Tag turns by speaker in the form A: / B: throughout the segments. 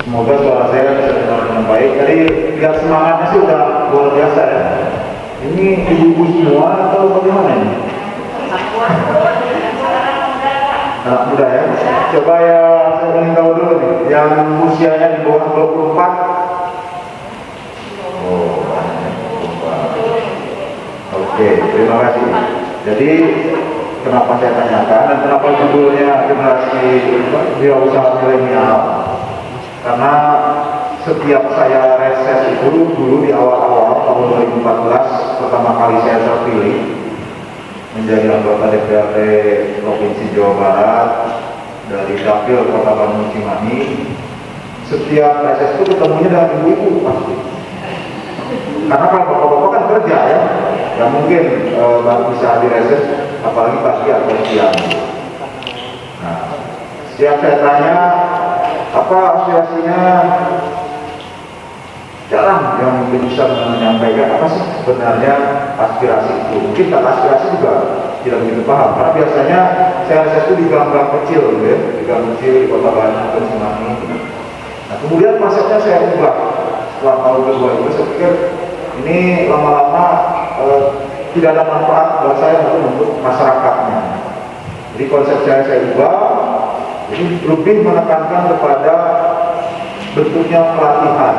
A: Semoga suara saya bisa terdengar dengan baik. Tadi lihat semangatnya sih udah luar biasa ya. Ini ibu-ibu semua atau bagaimana ini? Anak muda ya. Coba ya saya ingin tahu dulu nih, yang usianya di bawah 24. Oh, oke, terima kasih. Jadi kenapa saya tanyakan dan kenapa judulnya generasi wirausaha milenial? Karena setiap saya reses itu dulu di awal-awal tahun 2014 pertama kali saya terpilih menjadi anggota DPRD Provinsi Jawa Barat dari Dapil Kota Bandung Cimahi. Setiap reses itu ketemunya dengan ibu-ibu pasti. Karena kalau bapak-bapak kan kerja ya, nggak mungkin baru bisa di reses, apalagi pagi atau siang. Nah, setiap saya tanya apa aspirasinya, jarang yang mungkin bisa menyampaikan apa sih sebenarnya aspirasi itu. Mungkin kata aspirasi juga tidak begitu paham, karena biasanya saya reses itu di gang-gang kecil gitu ya, di gang kecil di Kota Bandung dan Cimahi. Nah, kemudian konsepnya saya ubah setelah tahun kedua itu. Saya pikir ini lama-lama tidak ada manfaat buat saya untuk masyarakatnya. Jadi konsep saya ubah, jadi lebih menekankan kepada bentuknya pelatihan.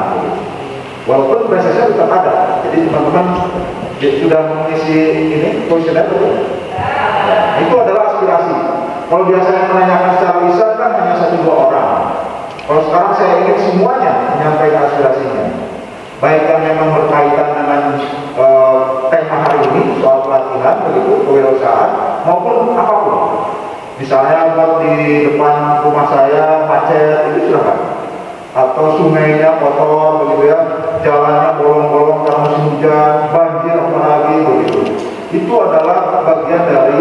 A: Walaupun prosesnya tetap ada, jadi teman-teman sudah mengisi ini kuesioner betul. Nah, itu adalah aspirasi. Kalau biasanya menanyakan secara lisan kan hanya 1-2 orang. Kalau sekarang saya ingin semuanya menyampaikan aspirasinya, baik yang memang berkaitan dengan tema hari ini soal pelatihan begitu kewirausahaan maupun apapun. Misalnya buat di depan rumah saya macet, itu silakan. Atau sungainya kotor begitu ya, jalannya bolong-bolong karena musim hujan, banjir apalagi begitu. Itu adalah bagian dari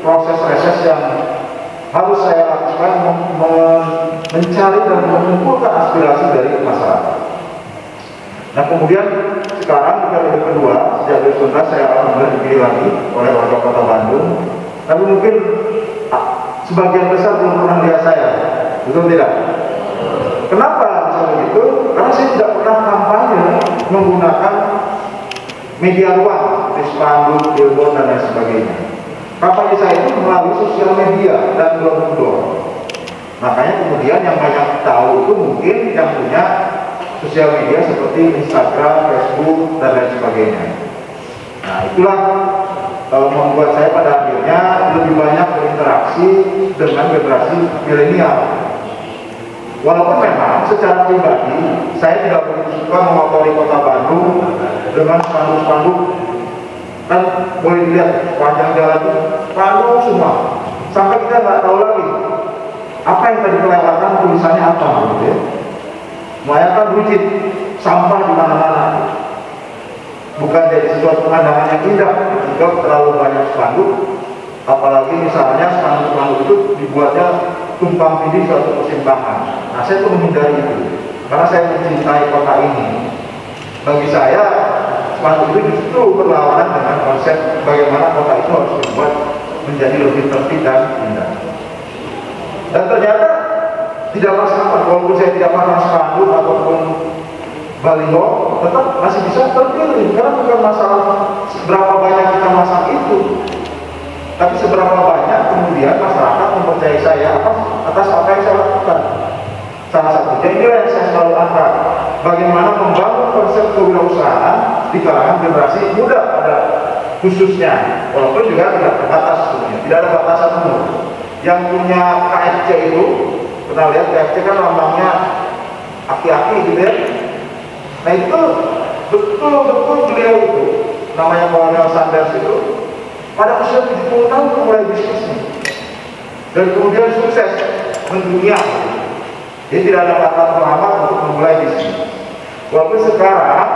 A: proses reses yang harus saya lakukan, mencari dan mengumpulkan aspirasi dari masyarakat. Nah kemudian sekarang di periode kedua, sejak 2019 saya alhamdulillah dipilih lagi oleh warga Kota Bandung. Tapi mungkin sebagian besar belum pernah lihat saya, betul tidak? Kenapa bisa begitu? Karena saya tidak pernah kampanye menggunakan media luar, seperti spanduk, billboard dan lain sebagainya. Kampanye saya itu melalui sosial media dan blog. Makanya kemudian yang banyak tahu itu mungkin yang punya sosial media seperti Instagram, Facebook dan lain sebagainya. Nah itulah membuat saya pada akhirnya lebih banyak berinteraksi dengan generasi milenial. Walaupun memang secara pribadi saya tidak begitu suka mengotori Kota Bandung dengan spanduk-spanduk, kan boleh dilihat panjang jalan itu spanduk semua, sampai kita nggak tahu lagi apa yang tadi kelewatan, tulisannya apa gitu ya. Membayangkan buncit sampah di mana-mana, bukan jadi sesuatu pemandangan yang indah jika terlalu banyak spanduk. Apalagi misalnya spanduk-spanduk itu dibuatnya tumpang tindih suatu persimpangan. Nah saya tuh menghindari itu karena saya mencintai kota ini. Bagi saya spanduk itu justru berlawanan dengan konsep bagaimana kota itu harus dibuat menjadi lebih tertib dan indah. Dan ternyata tidak masalah, walaupun saya tidak pasang spanduk ataupun baliho, tetap masih bisa terpilih. Karena bukan masalah seberapa banyak kita masang itu, tapi seberapa banyak kemudian masyarakat mempercayai saya atas apa yang saya lakukan. Salah satunya ini yang saya selalu angkat, bagaimana membangun konsep kewirausahaan di kalangan generasi muda pada khususnya, walaupun juga tidak terbatas, tidak ada batasan umur. Yang punya KFC itu, pernah lihat KFC kan lambangnya aki-aki gitu ya. Nah itu betul-betul beliau itu, namanya Colonel Sanders itu, pada usia 70 tahun mulai bisnisnya dan kemudian sukses mendunia. Jadi tidak ada kata terlambat untuk memulai bisnis. Walaupun sekarang,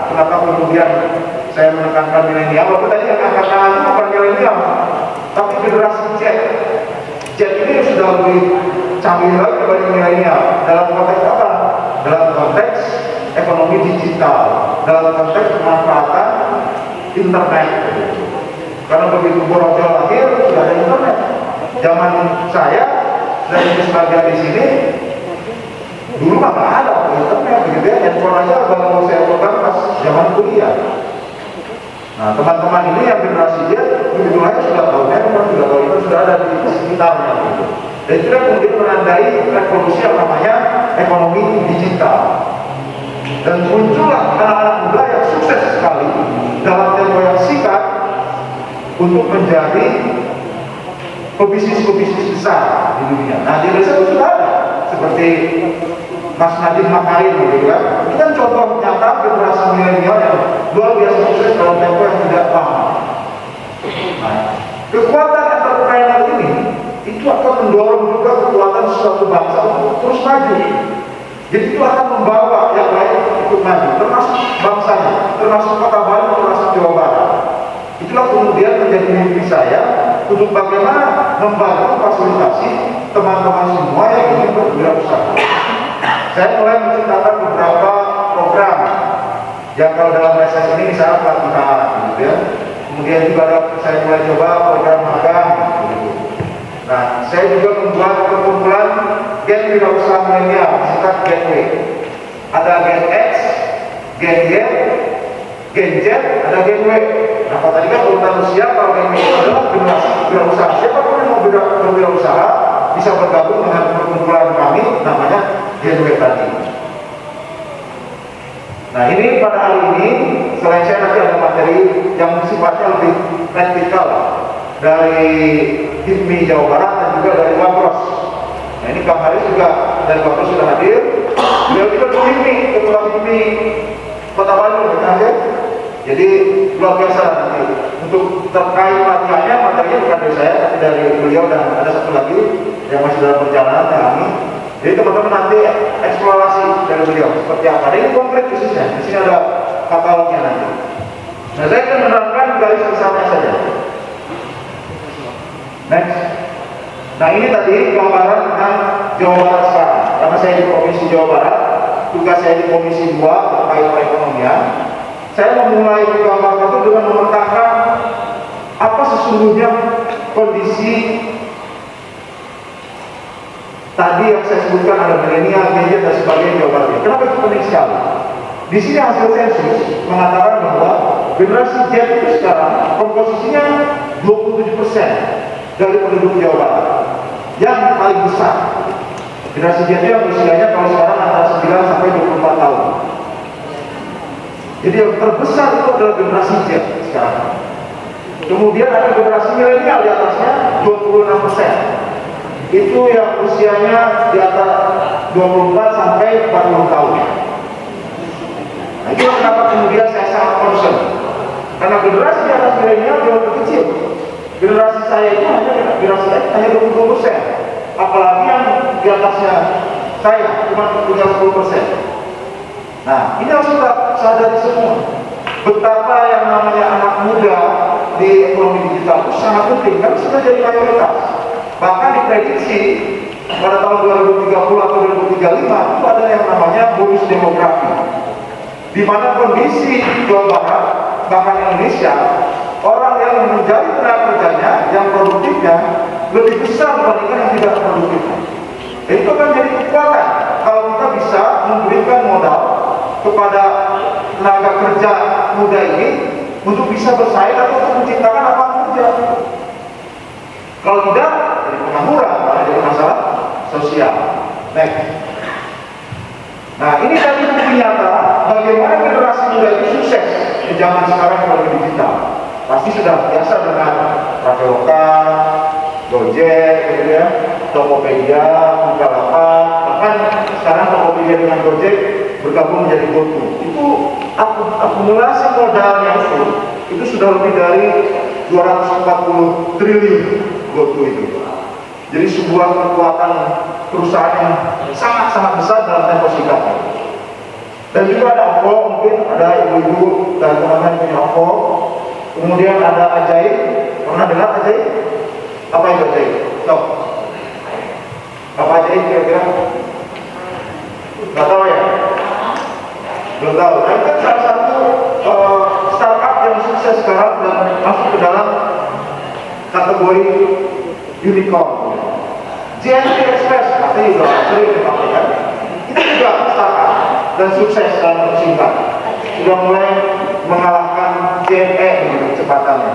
A: kenapa kemudian saya menekankan milenial, walaupun tadi yang angkat tangan itu bukan milenial, tapi generasi Z. Z ini sudah lebih canggih lagi dibanding milenial. Dalam konteks apa? Dalam konteks ekonomi digital, dalam konteks pemanfaatan internet. Karena begitu borojol lahir, sudah ada internet. Zaman saya Dan ini sebagian di sini dulu mah nggak ada internet begitu ya, handphone aja baru saya pegang pas zaman kuliah. Nah, teman-teman ini yang generasi Z begitu aja sudah tahu handphone, sudah tahu itu sudah ada di sekitarnya gitu. Dan itu kemudian menandai revolusi yang namanya ekonomi digital. Dan muncullah anak-anak muda yang sukses sekali dalam tempo yang singkat untuk menjadi pebisnis-pebisnis besar di dunia. Nah, di Indonesia itu sudah ada seperti Mas Nadiem Makarim gitu kan. Itu kan contoh nyata generasi milenial yang luar biasa sukses dalam tempo yang tidak lama. Nah, kekuatan entrepreneur ini itu akan mendorong juga kekuatan suatu bangsa untuk terus maju. Jadi itu akan membawa yang lain ikut maju, termasuk bangsanya, termasuk Kota Bandung, termasuk Jawa Barat. Itulah kemudian menjadi mimpi saya untuk bagaimana membantu fasilitasi teman-teman semua yang ingin berwirausaha. Saya mulai menciptakan beberapa program yang kalau dalam reses ini misalnya pelatihan gitu ya. Kemudian juga saya mulai coba program magang gitu. Nah, saya juga membuat perkumpulan Gen Wirausaha Milenial, singkat Gen W. Ada Gen X, Gen Y, Gen Z, ada Gen W. Nah, kalau tadi kan urutan usia, kalau Gen W itu adalah generasi wirausaha. Siapapun yang mau berwirausaha bisa bergabung dengan perkumpulan kami, namanya Gen W tadi. Nah, ini pada hari ini, selain saya nanti ada materi yang sifatnya lebih praktikal dari HIPMI Jawa Barat dan juga dari Wapros. Nah, ini Kang Haris juga dari Wapros sudah hadir. Beliau juga di HIPMI, ketua HIPMI Kota Bandung, ya. Jadi luar biasa nanti. Untuk terkait latihannya, materinya bukan dari saya, tapi dari beliau dan ada satu lagi yang masih dalam perjalanan kami. Jadi teman-teman nanti eksplorasi dari beliau seperti apa. Ada ini konkret khususnya. Di sini ada katalognya nanti. Nah, saya akan menerangkan garis besarnya saja. Next. Nah, ini tadi gambaran tentang Jawa Barat sekarang. Karena saya di Provinsi Jawa Barat, tugas saya di Komisi 2 terkait perekonomian. Saya memulai gambarkan itu dengan memetakan apa sesungguhnya kondisi tadi yang saya sebutkan, ada milenial, gadget dan sebagainya Jawa Barat. Kenapa itu penting sekali? Di sini hasil sensus mengatakan bahwa generasi Z itu sekarang komposisinya 27% dari penduduk Jawa Barat, yang paling besar. Generasi Z yang usianya kalau sekarang antara 9 sampai 24 tahun. Jadi yang terbesar itu adalah generasi Z sekarang. Kemudian ada generasi milenial di atasnya 26%. Itu yang usianya di atas 24 sampai 40 tahun. Nah, itu kenapa kemudian saya sangat concern. Karena generasi di atas milenial jauh lebih kecil. Generasi saya itu hanya 20%. Apalagi yang di atasnya saya cuma punya 10%. Nah, ini harus kita sadari semua. Betapa yang namanya anak muda di ekonomi digital itu sangat penting, kan sudah jadi mayoritas. Bahkan diprediksi pada tahun 2030 atau 2035 itu ada yang namanya bonus demografi, di mana kondisi Jawa Barat bahkan Indonesia, orang yang menjadi tenaga kerjanya yang produktifnya lebih besar dibandingkan yang tidak produktif. Itu akan jadi kekuatan kalau kita bisa memberikan modal kepada tenaga kerja muda ini untuk bisa bersaing atau untuk menciptakan lapangan kerja. Kalau tidak, jadi pengangguran, malah jadi masalah sosial. Next. Nah, ini tadi bukti nyata bagaimana generasi muda itu sukses di zaman sekarang ekonomi digital. Pasti sudah biasa dengan Traveloka, Gojek, gitu ya, Tokopedia, Bukalapak, bahkan sekarang Tokopedia dengan Gojek bergabung menjadi GoTo. Itu akumulasi modalnya itu sudah lebih dari 240 triliun GoTo itu. Jadi sebuah kekuatan perusahaan yang sangat-sangat besar dalam tempo singkat. Dan juga ada OVO, mungkin ada ibu-ibu dan teman-teman punya OVO. Kemudian ada Ajaib. Pernah dengar Ajaib? Apa itu Ajaib? Tahu? Apa Ajaib kira-kira? Nggak tahu ya? Belum tahu. Nah, itu salah satu startup yang sukses sekarang dan masuk ke dalam kategori unicorn. JNT Express, artinya juga sering dipakai kan. Itu juga startup dan sukses dalam singkat. Sudah mulai mengalahkan JNE gitu kecepatannya.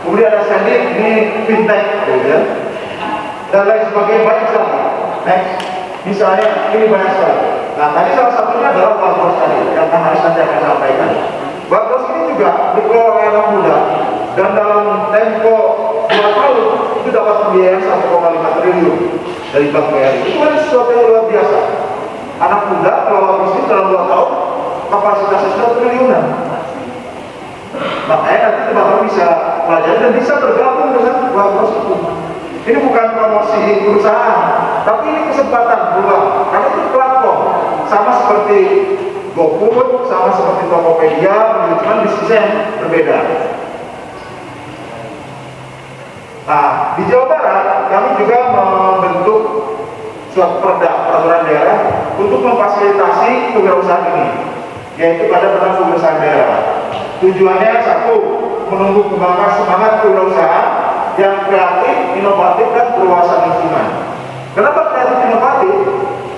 A: Kemudian ada Sandik, ini fintech, gitu ya. Dan lain sebagainya banyak sekali. Next, misalnya ini banyak sekali. Nah, tadi salah satunya adalah Bagros tadi, yang harus nanti akan sampaikan. Bagros ini juga dikelola oleh anak muda, dan dalam tempo 2 tahun itu dapat pembiayaan 1,5 triliun dari Bank BRI. Itu kan sesuatu yang luar biasa. Anak muda kelola bisnis dalam 2 tahun, kapasitasnya sudah triliunan. Makanya nanti teman-teman bisa pelajari dan bisa bergabung dengan Bagros itu. Ini bukan promosi perusahaan, tapi ini kesempatan peluang. Karena itu platform, sama seperti GoFood, sama seperti Tokopedia, cuma bisnisnya yang berbeda. Nah, di Jawa Barat kami juga membentuk suatu peraturan daerah untuk memfasilitasi kewirausahaan ini, yaitu pada tentang kewirausahaan daerah. Tujuannya satu, menumbuh kembangkan semangat kewirausahaan yang kreatif, inovatif, dan berwawasan lingkungan. Kenapa kreatif inovatif?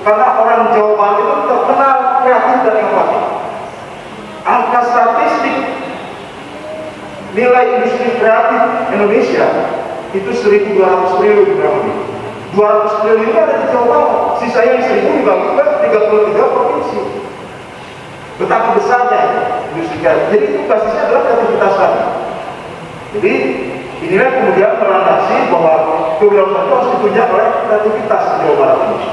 A: Karena orang Jawa Barat itu terkenal kreatif dan inovatif. Angka statistik nilai industri kreatif Indonesia itu 1.200 triliun kurang lebih. 200 triliun itu ada di Jawa Barat, sisanya 1.000 dibagi ke 33 provinsi. Betapa besarnya industri kreatif. Jadi itu basisnya adalah kreativitas tadi. Jadi inilah kemudian melandasi bahwa kewirausahaan itu harus ditunjang oleh kreativitas di Jawa Barat ini.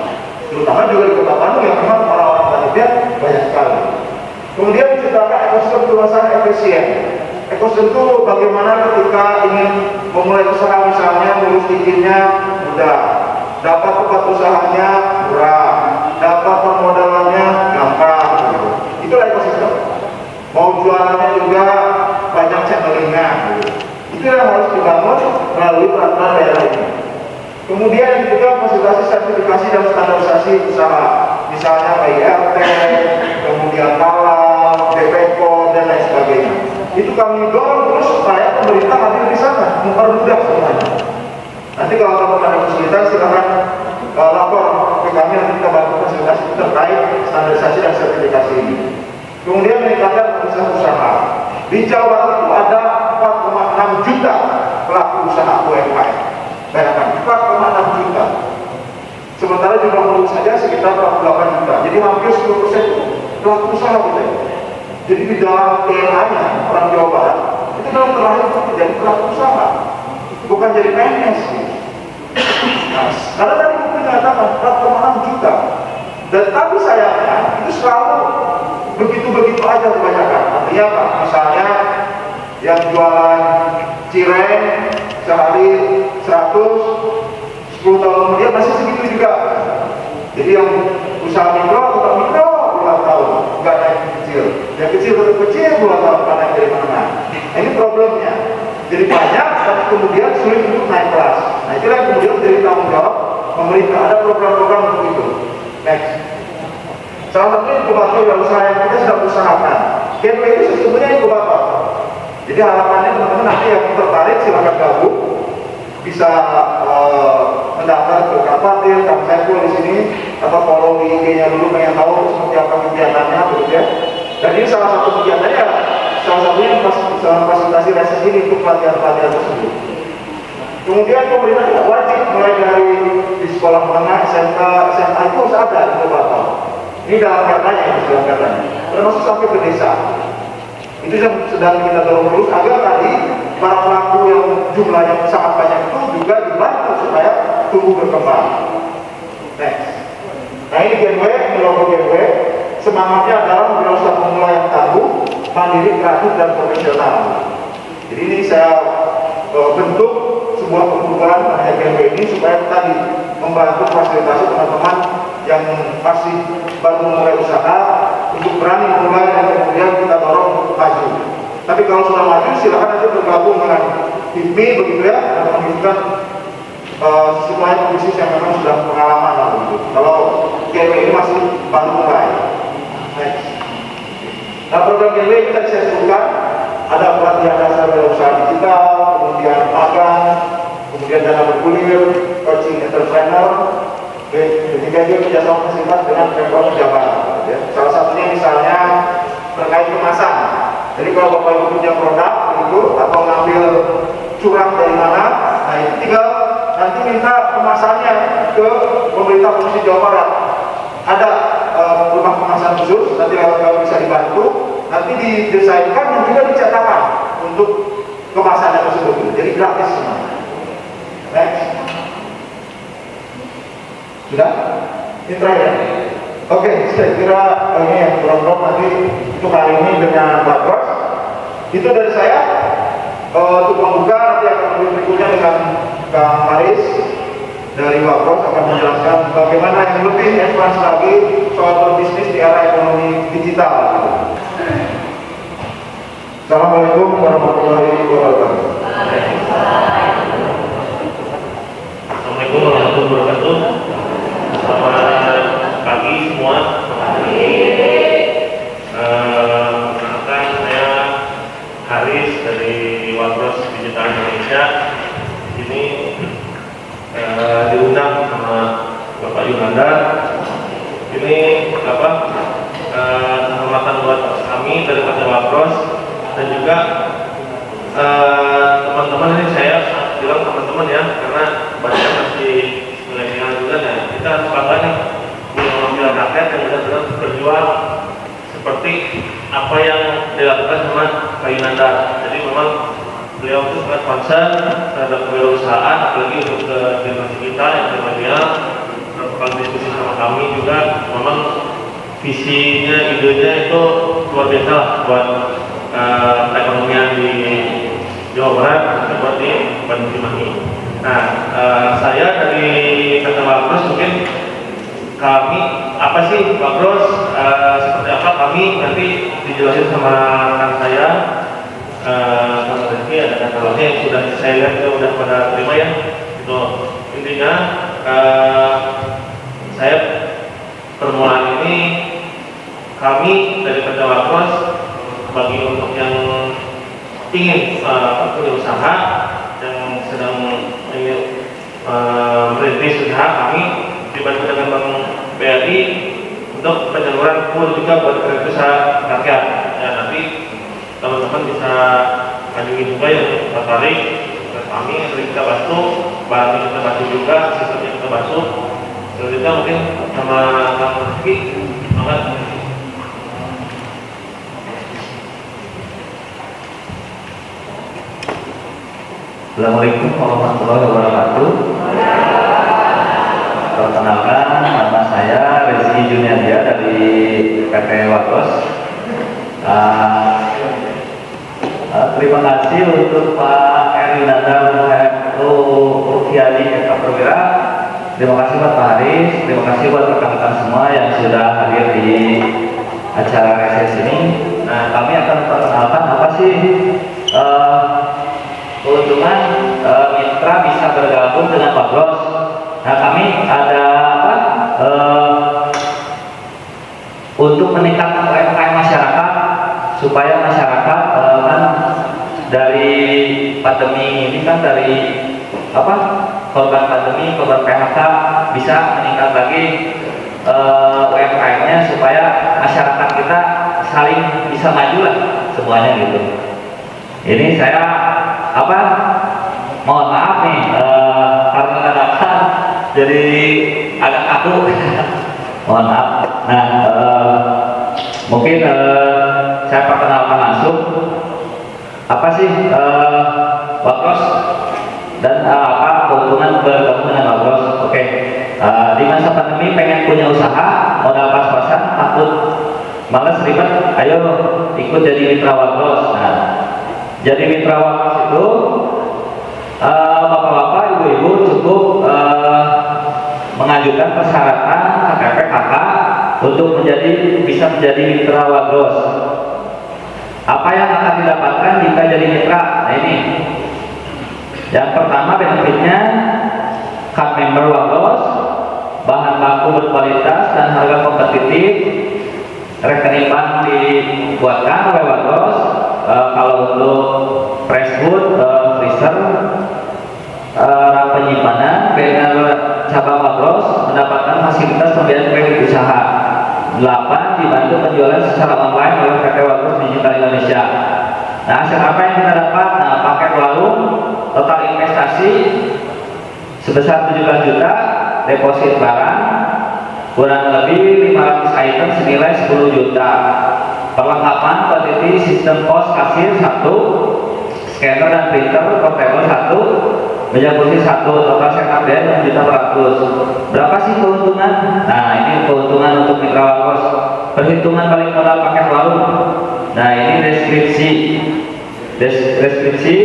A: Terutama juga di Kota Bandung yang memang orang-orang kreatifnya banyak sekali. Kemudian diciptakan ekosistem kewirausahaan efisien. Ekosistem itu bagaimana ketika ingin memulai usaha, misalnya ngurus izinnya mudah, dapat tempat usahanya murah, dapat permodalannya gampang. Itulah ekosistem. Mau jualannya juga banyak channelingnya. Itu yang harus dibangun melalui peraturan daerah ini. Kemudian juga fasilitasi sertifikasi dan standarisasi usaha, misalnya PIRT, kemudian KALAM, BPOM, dan lain sebagainya. Itu kami dorong terus supaya pemerintah hadir di sana, mempermudah semuanya. Nanti kalau teman-teman ada kesulitan, silakan lapor ke kami, nanti kita bantu fasilitasi terkait standarisasi dan sertifikasi ini. Kemudian meningkatkan usaha. Di Jawa Barat itu ada 4,6 juta pelaku usaha UMKM. Bayangkan, 4,6 juta. Sementara jumlah penduduk saja sekitar 48 juta. Jadi hampir 10% itu pelaku usaha kita. Jadi di dalam DNA-nya orang Jawa Barat itu dalam terakhir itu menjadi pelaku usaha, bukan jadi PNS. Nah, karena tadi kita mengatakan 4,6 juta. Dan tapi sayangnya itu selalu begitu-begitu aja kebanyakan. Artinya apa? Misalnya yang jualan cireng sehari 100, 10 tahun kemudian masih segitu juga. Jadi yang usaha mikro tetap mikro puluhan tahun, nggak naik kecil. Yang kecil tetap kecil puluhan tahun, nggak naik dari mana-mana. Nah, ini problemnya. Jadi banyak, tapi kemudian sulit untuk naik kelas. Nah, itulah yang kemudian menjadi tanggung jawab pemerintah. Ada program-program untuk itu. Next. Salah satunya inkubator usaha yang kita sedang usahakan. Gateway itu sesungguhnya inkubator. Jadi harapannya teman-teman nanti yang tertarik silakan gabung, bisa mendaftar ke Kapatir, Kang Saiful di sini, atau follow di IG-nya dulu, pengen tahu seperti apa kegiatannya, begitu ya. Dan ini salah satu kegiatannya, salah satunya fasilitasi reses ini untuk pelatihan-pelatihan tersebut. Kemudian pemerintah wajib mulai dari di sekolah menengah, SMK, SMA itu harus ada inkubator. Ini dalam katanya, dalam katanya, termasuk sampai ke desa. Itu yang sedang kita dorong terus agar tadi para pelaku yang jumlahnya sangat banyak itu juga dibantu supaya tumbuh berkembang. Next. Nah, ini gateway, logo gateway. Semangatnya adalah wirausaha pemula yang tangguh, mandiri, kreatif, dan profesional. Jadi ini saya bentuk sebuah kumpulan namanya gateway ini supaya tadi membantu fasilitasi teman-teman yang masih baru memulai usaha untuk berani memulai dan kemudian kita dorong untuk maju. Tapi kalau sudah maju silakan nanti bergabung dengan HIPMI begitu ya, atau menunjukkan semuanya bisnis yang memang sudah pengalaman lah begitu. Kalau gateway ini masih baru mulai. Next. Nah, program gateway kita sebutkan ada pelatihan dasar usaha digital, kemudian magang, kemudian dana bergulir, coaching entrepreneur, ketiga dia kerjasama fasilitas dengan Pemprov Jawa Barat. Ya. Salah satunya misalnya terkait kemasan. Jadi kalau Bapak Ibu punya produk itu atau ngambil curah dari mana, nah itu tinggal nanti minta kemasannya ke pemerintah Provinsi Jawa Barat. Ada rumah kemasan khusus, nanti kalau bisa dibantu, nanti didesainkan dan juga dicetakkan untuk kemasannya tersebut. Jadi gratis semua. Next. Sudah? Ini terakhir. Oke, saya kira ini yang kelompok nanti untuk hari ini dengan Pak Bros. Itu dari saya. Untuk membuka nanti akan berikutnya dengan Kang Haris dari Wapros akan menjelaskan bagaimana yang lebih advance lagi soal berbisnis di era ekonomi digital. Assalamualaikum warahmatullahi wabarakatuh.
B: Assalamualaikum warahmatullahi wabarakatuh. Selamat pagi semua. Perkenalkan, saya Haris dari Wapros Digital Indonesia. Ini diundang sama Bapak Yunanda. Ini kehormatan buat kami dari Partai Wapros dan juga teman-teman. Ini saya bilang teman-teman ya, karena banyak masih milenial juga. Nah, kita harus bangga nih mewakili rakyat yang benar-benar berjuang seperti apa yang dilakukan sama Pak Yunanda. Jadi memang beliau itu sangat concern terhadap kewirausahaan, apalagi untuk ke generasi kita yang milenial. Kalau diskusi sama kami juga, memang visinya, idenya itu luar biasa lah buat perekonomian di Jawa Barat, buat di Bandung Cimahi. Nah, saya dari Partai Wapros, mungkin kami apa sih Wapros, seperti apa kami nanti dijelasin sama rekan saya. Sama Rizky ada katalognya yang sudah saya lihat sudah pada terima ya. Itu intinya saya permulaan ini kami dari Partai Wapros bagi untuk yang ingin punya usaha yang sedang ingin merintis usaha, kami dibantu dengan Bank BRI untuk penyaluran full juga buat kredit usaha rakyat. Ya, nanti teman-teman bisa hubungi juga yang tertarik ke kami, nanti kita bantu, barangnya kita bantu juga, sistemnya kita bantu. Selanjutnya mungkin sama Kang Rizky, semangat.
C: Assalamualaikum warahmatullahi wabarakatuh. Perkenalkan, nama saya Rizky Juniadia dari PT Wapros. Terima kasih untuk Pak Erinanda Rukiadi Eka Perwira. Terima kasih buat Pak Haris. Terima kasih buat rekan-rekan semua yang sudah hadir di acara reses ini. Nah, kami akan perkenalkan apa sih keuntungan mitra bisa bergabung dengan Wapros. Nah, kami ada apa untuk meningkatkan UMKM masyarakat supaya masyarakat kan dari pandemi ini kan dari apa korban pandemi, korban PHK bisa meningkat lagi UMKM-nya supaya masyarakat kita saling bisa maju lah semuanya gitu. Ini saya apa mohon maaf nih karena dadakan jadi agak kaku mohon maaf. Nah mungkin saya perkenalkan langsung apa sih Wapros dan apa keuntungan bergabung dengan Wapros. Oke. Di masa pandemi pengen punya usaha modal pas-pasan takut malas ribet, ayo ikut jadi mitra Wapros. Nah, jadi mitra Wapros itu bapak-bapak, ibu-ibu cukup mengajukan persyaratan KTP KK untuk bisa menjadi mitra Wapros. Apa yang akan didapatkan jika jadi mitra? Nah ini, yang pertama benefitnya card member Wapros, bahan baku berkualitas dan harga kompetitif, rekening bank dibuatkan oleh Wapros. Kalau untuk fresh food, freezer, fasilitas pembiayaan kredit usaha. 8. Dibantu penjualan secara online oleh PT Warkos Digital Indonesia. Nah, hasil apa yang kita dapat? Nah, paket warung, total investasi sebesar 17 juta, deposit barang kurang lebih 500 item senilai 10 juta. Perlengkapan quantity sistem pos kasir 1, scanner dan printer portable 1, meja kursi 1, total setup biaya 6.400.000. Berapa sih keuntungan? Nah, ini keuntungan untuk Mitra Warkos. Perhitungan balik modal paket warung. Nah, ini deskripsi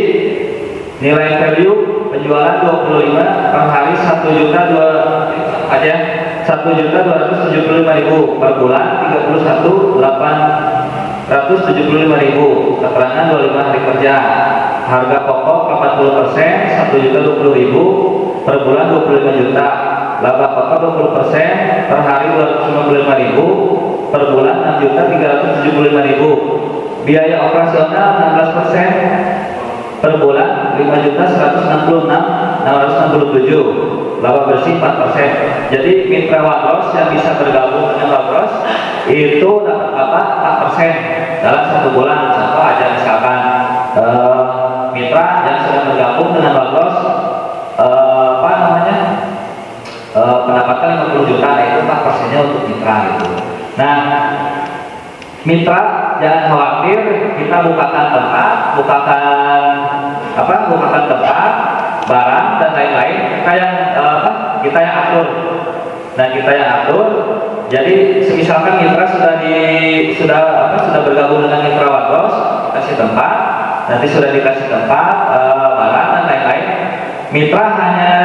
C: nilai value penjualan 25 per hari 1.275.000 per bulan 31.875.000. keterangan 25 hari kerja. Harga pokok 40% 1.020.000 per bulan 25 juta. Laba pokok 20% per hari 255.000 per bulan 6.375.000. Biaya operasional 16% per bulan 5.166.667. Laba bersih 4%. Jadi Mitra Warkos yang bisa bergabung dengan Warkos itu dapat laba 4% dalam 1 bulan. Contoh aja misalkan mitra yang sedang bergabung dengan Warkos pendapatan 50 juta, itu 4%-nya untuk mitra gitu. Nah, mitra jangan khawatir, kita bukakan tempat, barang dan lain-lain, kita yang atur. Nah, kita yang atur. Jadi misalkan mitra sudah bergabung dengan Mitra Warkos, kasih tempat, nanti sudah dikasih tempat, barang dan lain-lain. Mitra hanya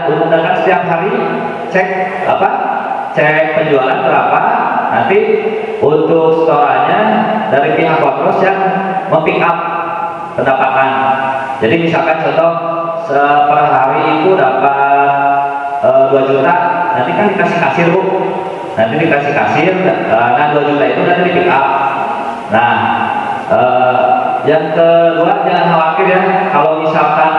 C: menggunakan setiap hari cek penjualan berapa, nanti untuk setorannya dari pihak Warkos yang mempick up pendapatan. Jadi misalkan contoh per hari itu dapat 2 juta, nanti kan dikasih kasir Bu, nanti dikasih kasir, nah 2 juta itu nanti di pick up. Nah, yang kedua jangan khawatir ya, kalau misalkan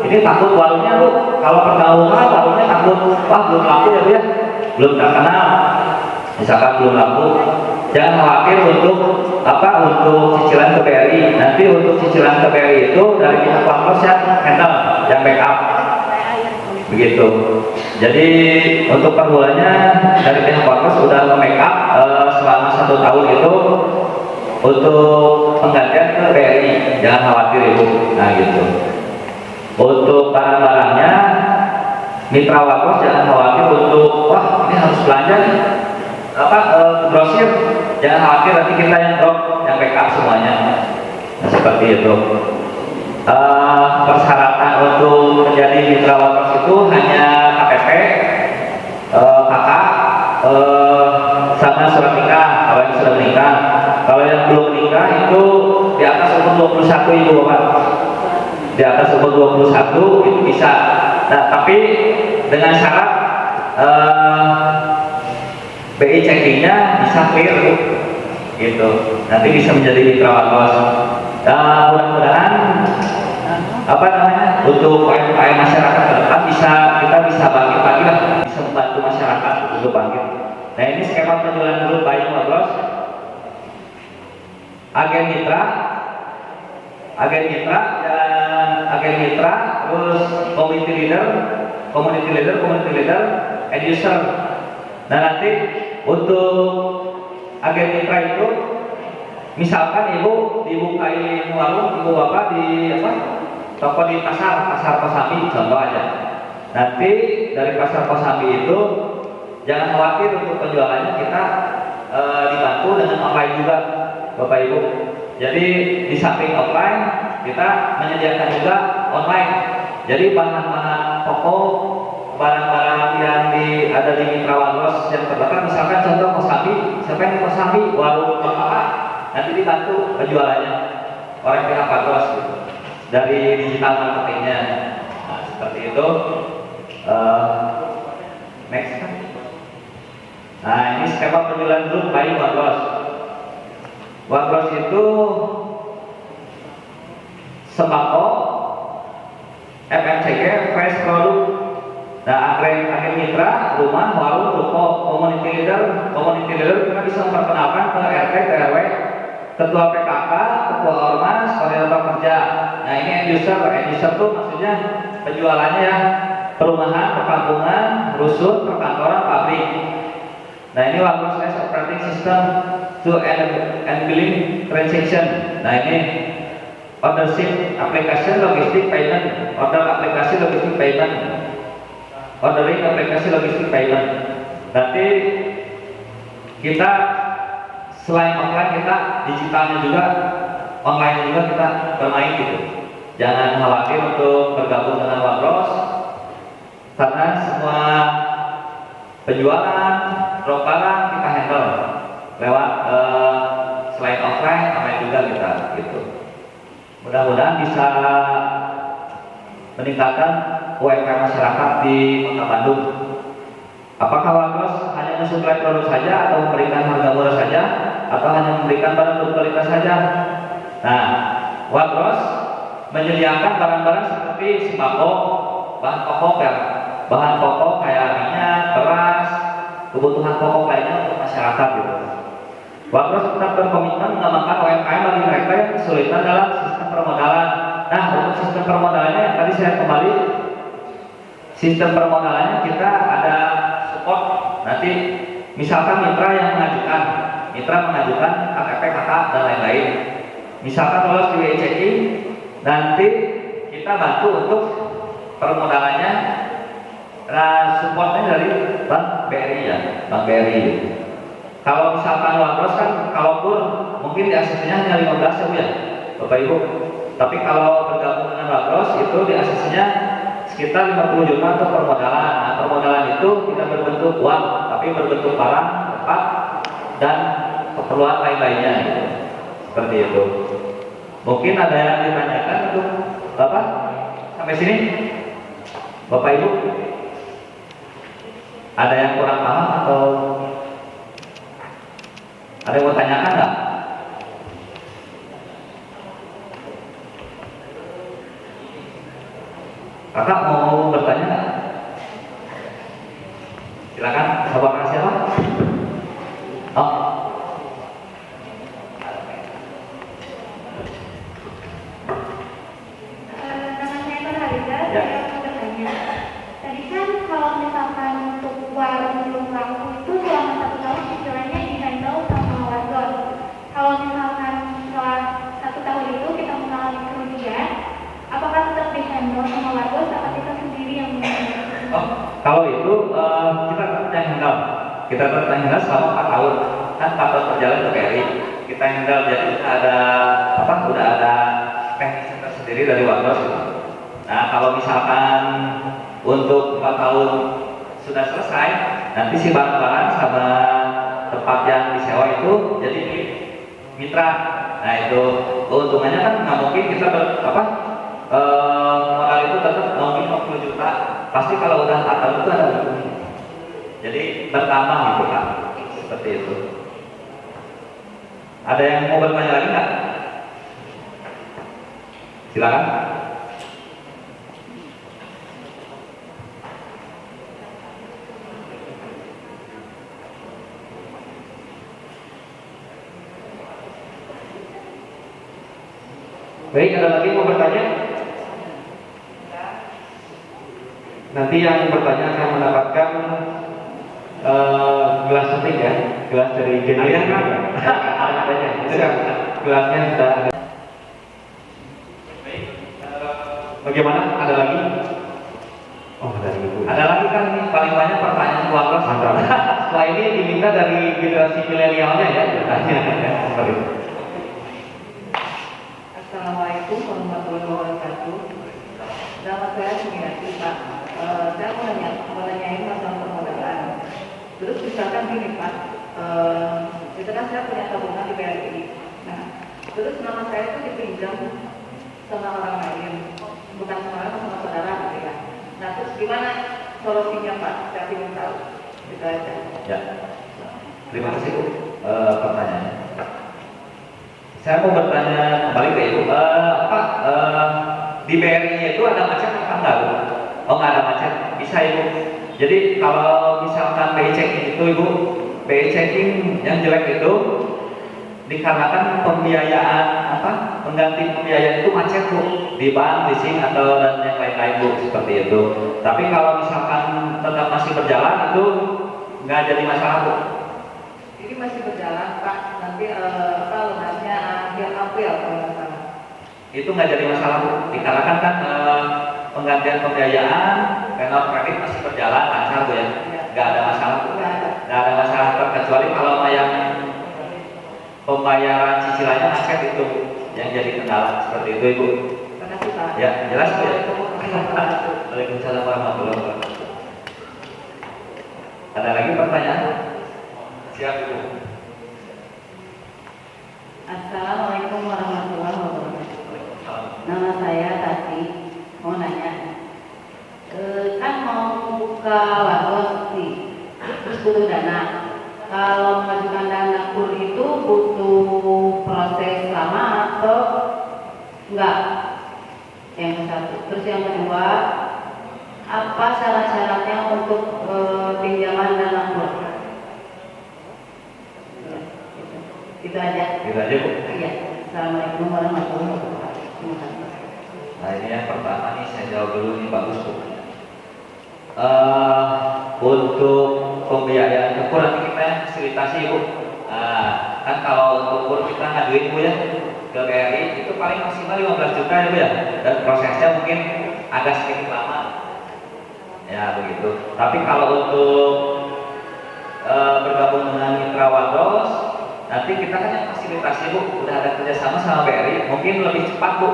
C: ini takut warungnya Bu, kalau pertama warungnya takut belum laku ya Bu ya, belum terkenal, misalkan belum laku, jangan khawatir untuk cicilan ke BRI. Nanti untuk cicilan ke BRI itu dari pihak Warkos yang handle, yang backup begitu. Jadi untuk per bulannya dari pihak Warkos sudah membackup selama 1 tahun itu untuk penggantian ke BRI, jangan khawatir Ibu. Nah gitu. Untuk barang-barangnya Mitra Warkos jangan khawatir untuk ini harus belanja nih, grosir, jangan khawatir, nanti kita yang drop, yang backup semuanya. Nah, seperti itu. Persyaratan untuk menjadi Mitra Warkos itu hanya KTP, KK, sama surat nikah kalau yang sudah menikah. Kalau yang belum menikah itu di atas umur 21 Ibu Bapak. Di atas umur 21 itu bisa. Nah, tapi dengan syarat BI checkingnya bisa clear gitu. Nanti bisa menjadi Mitra Warkos. Mudah-mudahan untuk UMKM masyarakat ke depan kita bisa bangkit lagi lah, bisa membantu masyarakat untuk bangkit. Nah, ini skema penjualan grup buying Warkos. Agen mitra, terus community leader, end user. Nah, nanti untuk agen mitra itu, misalkan Ibu dibukain warung, Ibu Bapak di toko di pasar Kosambi contoh aja. Nanti dari pasar Kosambi itu jangan khawatir untuk penjualannya, kita dibantu dengan online juga Bapak Ibu. Jadi di samping offline kita menyediakan juga online. Jadi bahan-bahan pokok, barang-barang yang ada di Mitra Warkos yang terdekat, misalkan contoh Kosambi, siapa yang di Kosambi, warung Bapak, nanti dibantu penjualannya oleh pihak Warkos gitu, dari digital marketingnya. Nah, seperti itu. Next kan? Nah, ini skema penjualan grup buying Warkos. Warkos itu sembako, FMCG, fresh produk. Nah, agen mitra, rumah, warung, ruko, community leader kita bisa memperkenalkan ke RT, ke RW, ketua PKK, ketua ormas, koordinator kerja. Nah ini end user tuh maksudnya penjualannya ya, perumahan, perkampungan, rusun, perkantoran, pabrik. Nah ini Wagros as operating system to enabling transaction. Nah ini ordership aplikasi logistik payment, order aplikasi logistik payment, ordering aplikasi logistik payment. Nanti kita selain offline kita digitalnya juga, online juga kita bermain gitu. Jangan khawatir untuk bergabung dengan Wagros karena semua penjualan drop barang kita handle lewat selain offline online juga kita gitu. Mudah-mudahan bisa meningkatkan UMKM masyarakat di Kota Bandung. Apakah Wagros hanya mensuplai produk saja atau memberikan harga murah saja atau hanya memberikan barang berkualitas saja? Nah, Wagros menyediakan barang-barang seperti sembako, bahan pokok kayak minyak, beras, kebutuhan pokok lainnya untuk masyarakat gitu. Wagros tetap berkomitmen mengembangkan UMKM bagi mereka yang kesulitan dalam sistem permodalan. Nah, untuk sistem permodalannya yang tadi saya kembali, sistem permodalannya kita ada support. Nanti misalkan mitra mengajukan KTP, KK dan lain-lain. Misalkan lolos di WCI, nanti kita bantu untuk permodalannya. Nah, supportnya dari Bank BRI ya, Bank BRI. Kalau misalkan Wagros kan kalau pun mungkin di ACC-nya hanya 15 ya Bapak Ibu. Tapi kalau bergabung dengan Wagros itu di ACC-nya sekitar 50 juta untuk permodalan. Nah, permodalan itu tidak berbentuk uang, tapi berbentuk barang, tempat, dan keperluan lain-lainnya gitu. Seperti itu. Mungkin ada yang ditanyakan untuk Bapak sampai sini, Bapak Ibu? Ada yang kurang paham atau ada yang mau tanyakan nggak? Kakak mau bertanya nggak? Silakan. Bapak siapa? Oh.
D: Nama saya Farhaliza.
C: Ya.
D: Saya mau bertanya. Tadi kan kalau misalkan untuk warung belum laku itu selama 1 tahun istilahnya di-handle sama Wagros. Kalau misalkan setelah 1 tahun itu kita mengalami kerugian, apakah tetap di-handle sama Wagros atau kita sendiri yang menghandle?
C: Oh, kalau itu kita tetap yang handle. Kita tetap yang handle selama 4 tahun. Kan 4 tahun berjalan ke BRI. Kita handle, jadi udah ada teknis tersendiri dari Wagros. Nah, kalau misalkan untuk 4 tahun sudah selesai, nanti si barang-barang sama tempat yang disewa itu jadi milik mitra. Nah, itu keuntungannya kan nggak mungkin kita modal itu tetap mungkin 50 juta. Pasti kalau udah 4 tahun itu ada untungnya. Jadi bertambah gitu Pak. Seperti itu. Ada yang mau bertanya lagi nggak? Silakan. Baik, ada lagi yang mau bertanya? Nanti yang bertanya akan mendapatkan gelas setik ya, gelas dari Genius. Gelasnya sudah ada. Baik, bagaimana? Ada lagi? Oh, ada lagi. Ada lagi kan ini paling banyak pertanyaan Wagros. Setelah ini diminta dari generasi milenialnya ya, bertanya ya, seperti itu.
E: Assalamualaikum warahmatullahi wabarakatuh. Nama saya Sumiati Pak. Saya mau nanyain masalah permodalan. Terus misalkan gini Pak, itu kan saya punya tabungan di BRI. Nah, terus nama saya itu dipinjam sama orang lain, bukan sama saudara gitu ya. Nah, terus gimana solusinya Pak? Saya ingin tahu. Itu aja.
C: Ya, terima kasih Bu pertanyaannya. Saya mau bertanya kembali ke Ibu, Pak, di BRI itu ada macet apa enggak Bu? Oh, nggak ada macet, bisa Ibu. Jadi kalau misalkan BI checking itu Ibu, BI checking yang jelek itu dikarenakan pembiayaan pengganti pembiayaan itu macet Bu, di bank, leasing atau dan yang lain-lain Bu, seperti itu. Tapi kalau misalkan tetap masih berjalan itu nggak jadi masalah Bu.
E: Ini masih berjalan Pak, nanti lunasnya akhir April kalau nggak salah.
C: Itu nggak jadi masalah Bu, dikarenakan kan penggantian pembiayaan tenor kredit masih berjalan lancar Bu ya, nggak ada masalah Bu, nggak ada masalah kecuali kalau yang pembayaran cicilannya macet itu yang jadi kendala seperti itu Ibu.
E: Terima kasih Pak.
C: Ya jelas Bu ya.
E: Assalamualaikum.
C: Waalaikumsalam warahmatullahi wabarakatuh. Ada lagi pertanyaan? Siap Ibu.
E: Assalamualaikum warahmatullahi wabarakatuh. Nama saya Tati, mau nanya, kan mau buka warung nih, terus butuh dana. Kalau mengajukan dana kur itu butuh proses lama atau enggak? Yang satu. Terus yang kedua, apa syarat-syaratnya untuk pinjaman dana kur? Itu aja.
C: Gitu aja Bu.
E: Iya. Assalamualaikum warahmatullahi wabarakatuh.
C: Nah ini yang pertama nih saya jawab dulu nih bagus Bu. Untuk pembiayaan ke kur nanti kita fasilitasi Bu. Kan kalau untuk kur kita ngajuin Bu ya ke BRI itu paling maksimal 15 juta ya Bu ya, dan prosesnya mungkin agak sedikit lama ya begitu. Tapi kalau untuk bergabung dengan Mitra Wadros nanti kita kan yang fasilitasi Bu, udah ada kerjasama sama BRI, mungkin lebih cepat Bu,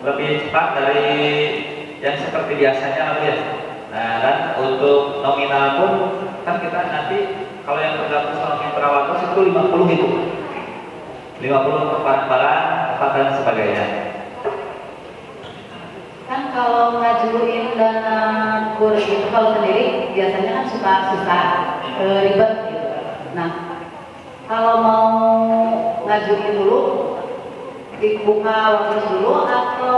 C: lebih cepat dari yang seperti biasanya Bu ya. Nah dan untuk nominal pun kan kita nanti kalau yang tergabung sama Mitra Wadros itu 50 itu 50 untuk barang-barang, tempat dan sebagainya.
E: Kan kalau ngajuin dana kur itu kalau sendiri biasanya kan suka susah, ribet gitu. Nah kalau mau ngajuin dulu dibuka Wadros dulu atau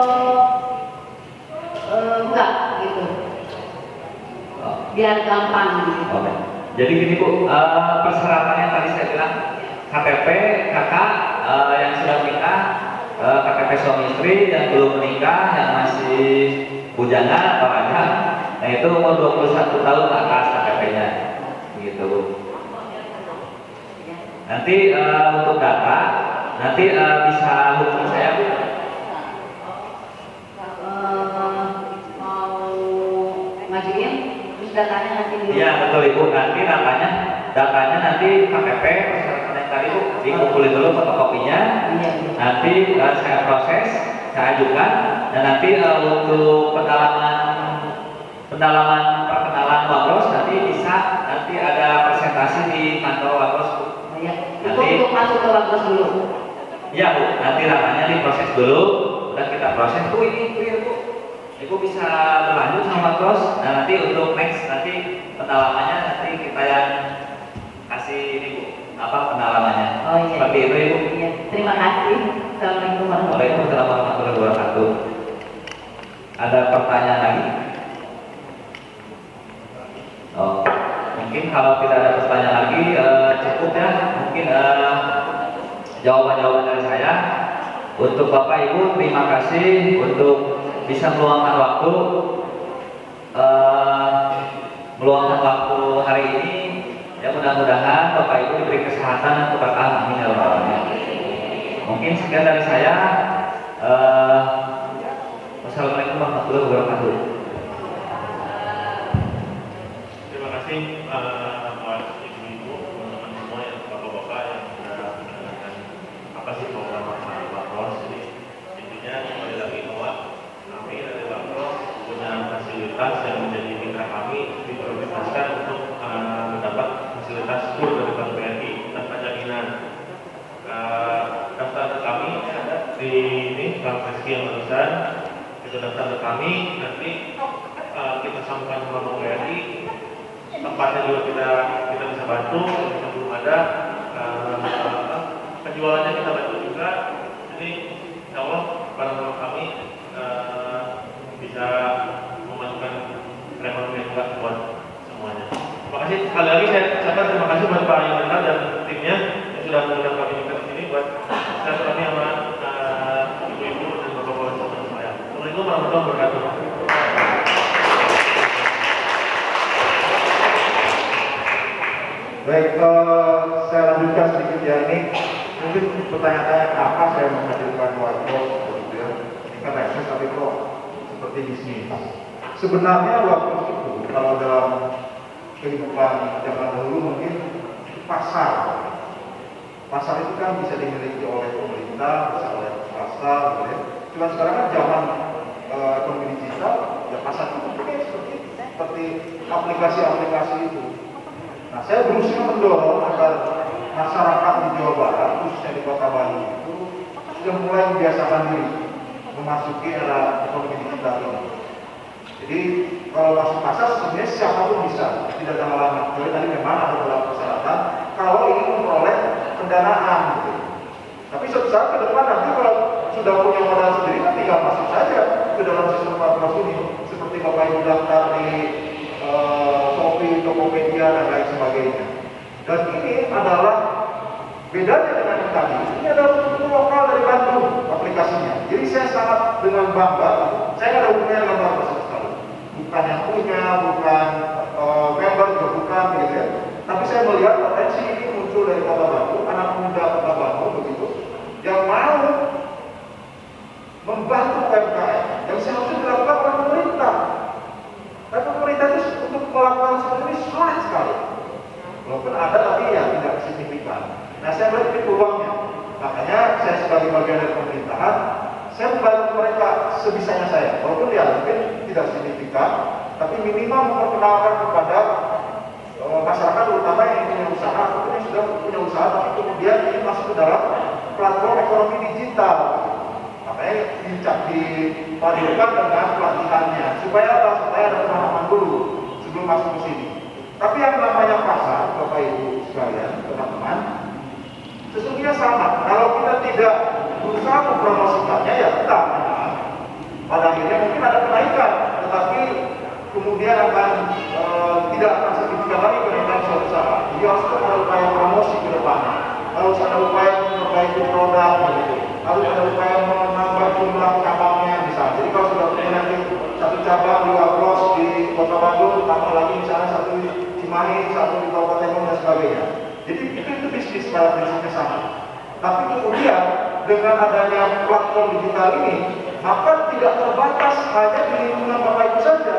E: enggak gitu, biar gampang gitu.
C: Oke. Jadi gini Bu, persyaratannya tadi saya bilang KTP kakak yang sudah menikah, KTP suami istri yang belum menikah, yang masih bujana atau raja, nah itu umur 21 tahun ke atas KTP-nya, begitu Bu. Nanti untuk data, nanti bisa hubungi saya Bu.
E: Mau ngajuin terus datanya nanti dulu.
C: Iya betul Ibu, nanti datanya nanti KTP persyaratan yang tadi Bu dikumpulin dulu fotokopinya,
E: Iya.
C: nanti saya proses, saya ajukan, dan nanti untuk pendalaman perkenalan Wadros nanti bisa nanti ada presentasi di kantor Wadros Bu.
E: Ya, itu
C: Nanti-
E: untuk masuk ke Wadros dulu.
C: Iya Bu, nanti datanya diproses dulu, udah kita proses Bu ini clear Bu. Ibu bisa berlanjut sama Wadros, dan nanti untuk next nanti pendalamannya nanti kita yang kasih ini Bu, pendalamannya.
E: Oh iya.
C: Seperti itu Ibu.
E: Iya, terima kasih. Assalamualaikum warahmatullahi
C: Waalaikumsalam warahmatullahi wabarakatuh. Ada pertanyaan lagi? Oh, mungkin kalau tidak ada pertanyaan lagi cukup ya. Mungkin jawaban-jawaban dari saya. Untuk Bapak Ibu terima kasih untuk bisa meluangkan waktu hari ini. Ya mudah-mudahan Bapak Ibu diberi kesehatan dan keberkahan, amin ya rabbal alamin. Mungkin sekian dari saya. Wassalamualaikum warahmatullahi wabarakatuh.
B: Terima kasih buat ibu-ibu, teman-teman semua yang bapak-bapak yang sudah mendengarkan apa sih program Wadros. Jadi intinya kembali lagi bahwa kami dari Wadros punya fasilitas yang menjadi mitra kami diprioritaskan untuk mendapat fasilitas kur dari Bank BRI tanpa jaminan. Daftar kami ada di ini Bank Reski yang barusan itu daftar kami, nanti kita sambungkan sama Bank BRI, tempatnya juga kita bisa bantu. Jika belum ada penjualannya kita bantu juga. Jadi insya Allah barang-barang kami bisa memajukan perekonomian juga buat semuanya. Terima kasih sekali lagi, saya ucapkan terima kasih buat Pak Yonatan dan timnya yang sudah mengundang kami juga di sini buat silaturahmi sama ibu-ibu dan bapak-bapak saya. Assalamualaikum warahmatullahi wabarakatuh.
A: Baik, saya lanjutkan sedikit ya. Ini mungkin pertanyaan-tanya kenapa saya menghadirkan workshop gitu ya. Ini kan reses tapi kok seperti bisnis. Sebenarnya workshop itu kalau dalam kehidupan zaman dahulu mungkin pasar. Pasar itu kan bisa dimiliki oleh pemerintah, bisa oleh swasta, gitu ya. Cuma sekarang kan zaman ekonomi digital, ya pasar itu bentuknya seperti aplikasi-aplikasi itu. Nah, saya berusaha mendorong agar masyarakat di Jawa Barat, khususnya di Kota Bandung itu sudah mulai membiasakan diri memasuki era ekonomi digital ini. Jadi kalau masuk pasar sebenarnya siapapun bisa, tidak ada halangan. Jadi tadi memang ada beberapa persyaratan kalau ingin memperoleh pendanaan. Gitu. Tapi suatu saat ke depan nanti kalau sudah punya modal sendiri, kan tinggal masuk saja ke dalam sistem partner ini. Seperti Bapak Ibu daftar di Shopee, Tokopedia dan lain sebagainya. Dan ini adalah bedanya dengan yang tadi. Ini adalah untuk lokal dari Bandung aplikasinya. Jadi saya sangat dengan bangga. Saya ada hubungannya dengan Bapak sekali. Bukan yang punya, bukan member juga bukan, gitu ya. Tapi saya melihat potensi ini muncul dari Kota Bandung, anak muda Kota Bandung begitu, yang mau membantu UMKM yang seharusnya dilakukan oleh pemerintah. Dan pemerintah itu untuk melakukan seperti ini sulit sekali. Walaupun ada tapi ya tidak signifikan. Nah, saya melihat ini peluangnya. Makanya saya sebagai bagian dari pemerintahan, saya membantu mereka sebisanya saya. Walaupun ya mungkin tidak signifikan, tapi minimal memperkenalkan kepada masyarakat terutama yang punya usaha ataupun yang sudah punya usaha tapi kemudian ini masuk ke dalam platform ekonomi digital. Makanya dipadukan dengan pelatihannya supaya apa? Supaya ada pemahaman dulu sebelum masuk ke sini. Tapi yang namanya pasar, Bapak Ibu sekalian, teman-teman, sesungguhnya sama. Kalau kita tidak berusaha mempromosikannya, ya tetap. Pada akhirnya mungkin ada kenaikan, tetapi kemudian akan tidak akan signifikan lagi kenaikan usaha. Jadi harus ada upaya promosi ke depannya, harus ada upaya memperbaiki produk, begitu. Harus ada upaya menambah jumlah cabangnya misalnya. Jadi kalau sudah punya nanti satu cabang di Wabros di Kota Bandung, tambah lagi misalnya satu di Cimahi, satu di Kabupaten Bandung dan sebagainya. Jadi itu bisnis pada prinsipnya sama. Tapi kemudian dengan adanya platform digital ini, maka tidak terbatas hanya di lingkungan Bapak Ibu saja.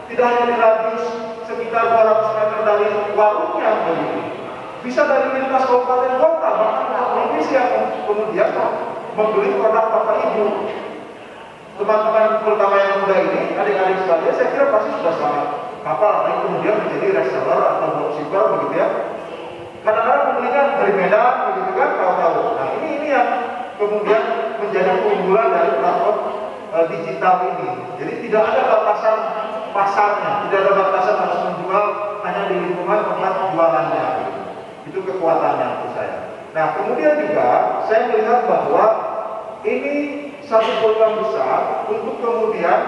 A: Tidak hanya di radius sekitar 200 meter dari warungnya begitu. Bisa dari lintas kabupaten kota, bahkan provinsi yang kemudian membeli produk Bapak Ibu. Teman-teman terutama yang muda ini, adik-adik sekalian, saya kira pasti sudah sangat kapal, tapi kemudian menjadi reseller atau dropshipper begitu ya. Kadang-kadang membelinya dari Medan begitu kan, tahu-tahu. Nah ini yang kemudian menjadi keunggulan dari platform digital ini. Jadi tidak ada batasan pasarnya, tidak ada batasan harus menjual hanya di lingkungan tempat jualannya. Itu kekuatannya menurut saya. Nah kemudian juga saya melihat bahwa ini satu peluang besar untuk kemudian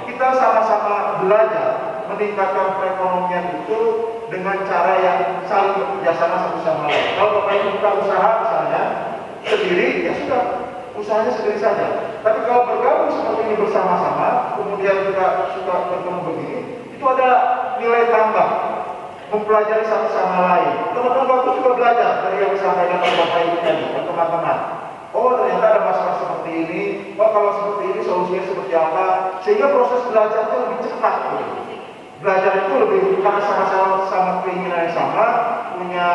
A: kita sama-sama belajar meningkatkan perekonomian itu dengan cara yang saling bekerjasama satu sama lain. Kalau Bapak Ibu buka usaha misalnya sendiri, ya sudah usahanya sendiri saja. Tapi kalau bergabung seperti ini bersama-sama, kemudian kita suka bertemu begini, itu ada nilai tambah, mempelajari satu sama lain. Teman-teman waktu juga belajar dari yang disampaikan oleh Bapak Ibu tadi, teman-teman. Oh ternyata ada masalah seperti ini. Oh kalau seperti ini solusinya seperti apa? Sehingga proses belajarnya lebih cepat. Belajar itu lebih karena sama keinginan yang sama, punya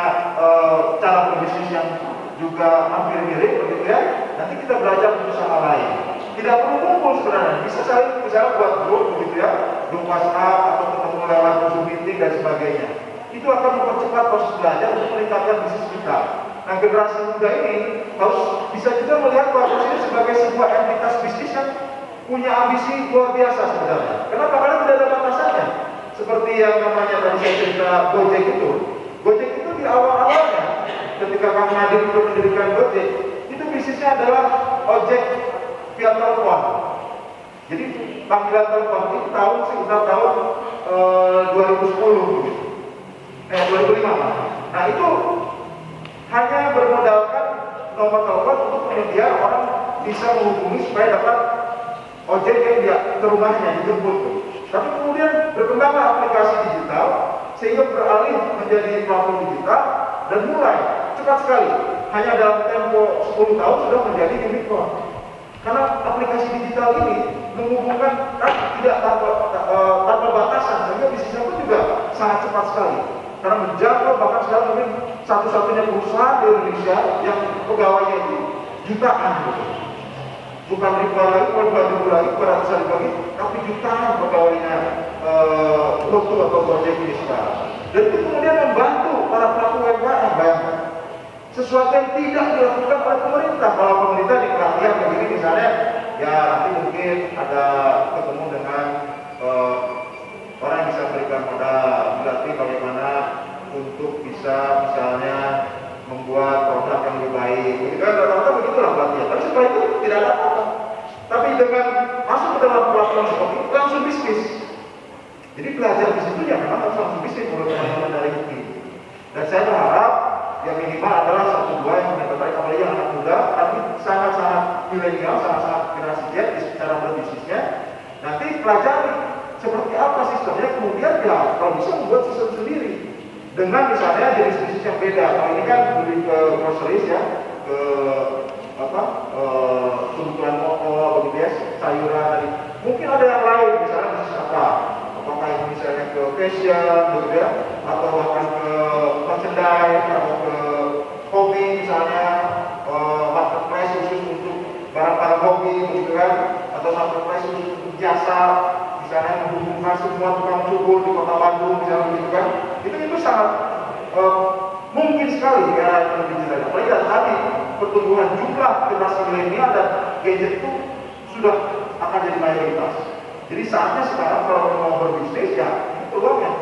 A: cara berbisnis yang juga hampir mirip, begitu ya. Nanti kita belajar satu sama lain. Tidak perlu kumpul sebenarnya, bisa saling misalnya buat grup, begitu ya, grup WhatsApp atau ketemu lewat Zoom meeting dan sebagainya. Itu akan mempercepat proses belajar untuk meningkatkan bisnis kita. Nah generasi muda ini harus bisa juga melihat bahwa ini sebagai sebuah entitas bisnis yang punya ambisi luar biasa sebenarnya. Kenapa? Karena tidak ada batasannya. Seperti yang namanya tadi saya cerita Gojek itu. Gojek itu di awal-awalnya ketika Kang Nadir untuk mendirikan Gojek, itu bisnisnya adalah ojek via telepon. Jadi panggilan telepon itu tahun sekitar tahun 2010 gitu. 2005. Nah itu hanya bermodalkan nomor telepon untuk penyedia orang bisa menghubungi supaya dapat ojek yang dia ke rumahnya dijemput. Tapi kemudian berkembanglah aplikasi digital sehingga beralih menjadi platform digital dan mulai cepat sekali hanya dalam tempo 10 tahun sudah menjadi unicorn. Karena aplikasi digital ini menghubungkan tidak tanpa batasan sehingga bisnisnya pun juga sangat cepat sekali. Karena menjangkau bahkan sekarang mungkin satu-satunya perusahaan di Indonesia yang pegawainya itu jutaan gitu. Bukan ribuan lagi, bukan ribu lagi, beratusan ribu lagi, tapi jutaan pegawainya Goto atau Gojek ini sekarang. Dan itu kemudian membantu para pelaku UMKM, bayangkan. Sesuatu yang tidak dilakukan oleh pemerintah. Kalau pemerintah di pelatihan begini misalnya, ya nanti mungkin ada ketemu dengan orang yang bisa berikan modal, berarti bagaimana untuk bisa misalnya membuat produk yang lebih baik. Gitu kan, rata-rata begitulah pelatihan. Tapi setelah itu tidak ada apa-apa. Tapi dengan masuk ke dalam platform seperti itu langsung bisnis. Jadi belajar di situ ya memang harus langsung bisnis menurut teman-teman dari UPI. Dan saya berharap yang minimal adalah satu dua yang tertarik, apalagi yang anak muda, tapi sangat-sangat milenial, sangat-sangat generasi Z di secara berbisnisnya. Nanti pelajari seperti apa sistemnya, kemudian ya kalau bisa membuat sistem sendiri dengan misalnya jenis bisnis yang beda. Kalau ini kan lebih ke groceries ya, ke kebutuhan pokok, begitu ya, sayuran. Mungkin ada yang lain, misalnya bisnis apa? Apakah itu misalnya ke fashion, begitu ya, atau bahkan ke merchandise, atau ke hobi misalnya, marketplace khusus untuk barang-barang hobi, begitu kan, atau marketplace khusus untuk jasa, misalnya menghubungkan semua tukang cukur di kota Bandung, misalnya begitu kan, itu sangat mungkin sekali di era ekonomi digital. Apalagi tadi pertumbuhan jumlah generasi milenial dan gadget itu sudah akan jadi mayoritas. Jadi saatnya sekarang kalau mau berbisnis ya itu peluangnya.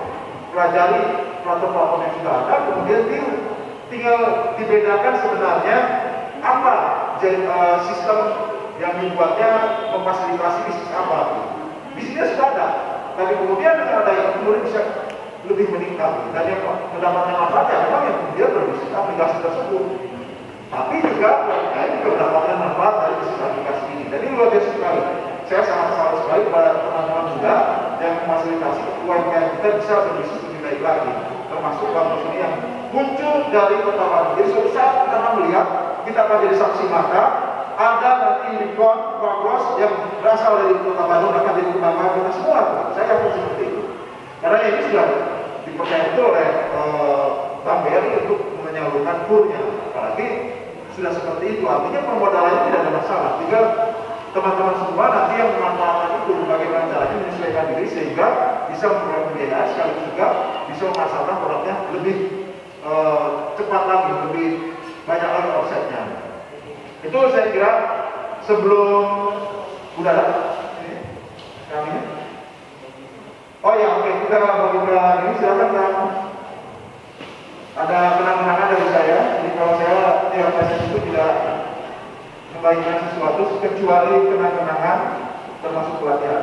A: Pelajari platform-platform yang sudah ada, kemudian tinggal dibedakan sebenarnya apa sistem yang dibuatnya memfasilitasi bisnis apa. Bisnisnya sudah ada, tapi kemudian dengan ada yang kemudian bisa lebih meningkat dan yang mendapatkan manfaat ya memang yang kemudian berbisnis aplikasi tersebut. Tapi juga mendapatkan manfaat dari bisnis aplikasi ini. Jadi luar biasa sekali. Saya sangat salut sekali kepada teman-teman muda yang memfasilitasi UMKM kita bisa berbisnis lebih baik lagi. Termasuk kampus ini yang muncul dari Kota Bandung. Jadi suatu saat kita akan melihat, kita akan jadi saksi mata, ada nanti unicorn, progress yang berasal dari Kota Bandung akan jadi kebanggaan kita semua. Saya yakin seperti itu. Karena ini sudah dipercaya betul oleh Bank BRI untuk menyalurkan kurnya. Apalagi sudah seperti itu, artinya permodalannya tidak ada masalah. Tinggal teman-teman semua nanti yang memanfaatkan itu bagaimana caranya menyesuaikan diri sehingga bisa memperoleh pembiayaan sekaligus juga bisa memasarkan produknya lebih cepat lagi, lebih banyak lagi offsetnya. Itu saya kira sebelum udah ada kami. Oh ya, oke, kita mau buka ini silakan Kang. Ada kenang-kenangan dari saya. Jadi kalau saya tiap sesi itu tidak membagikan sesuatu kecuali kenang-kenangan termasuk pelatihan.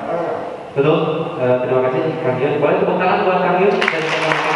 C: Betul, terima kasih Kang Yun. Boleh tepuk tangan buat Kang Yun dan teman-teman.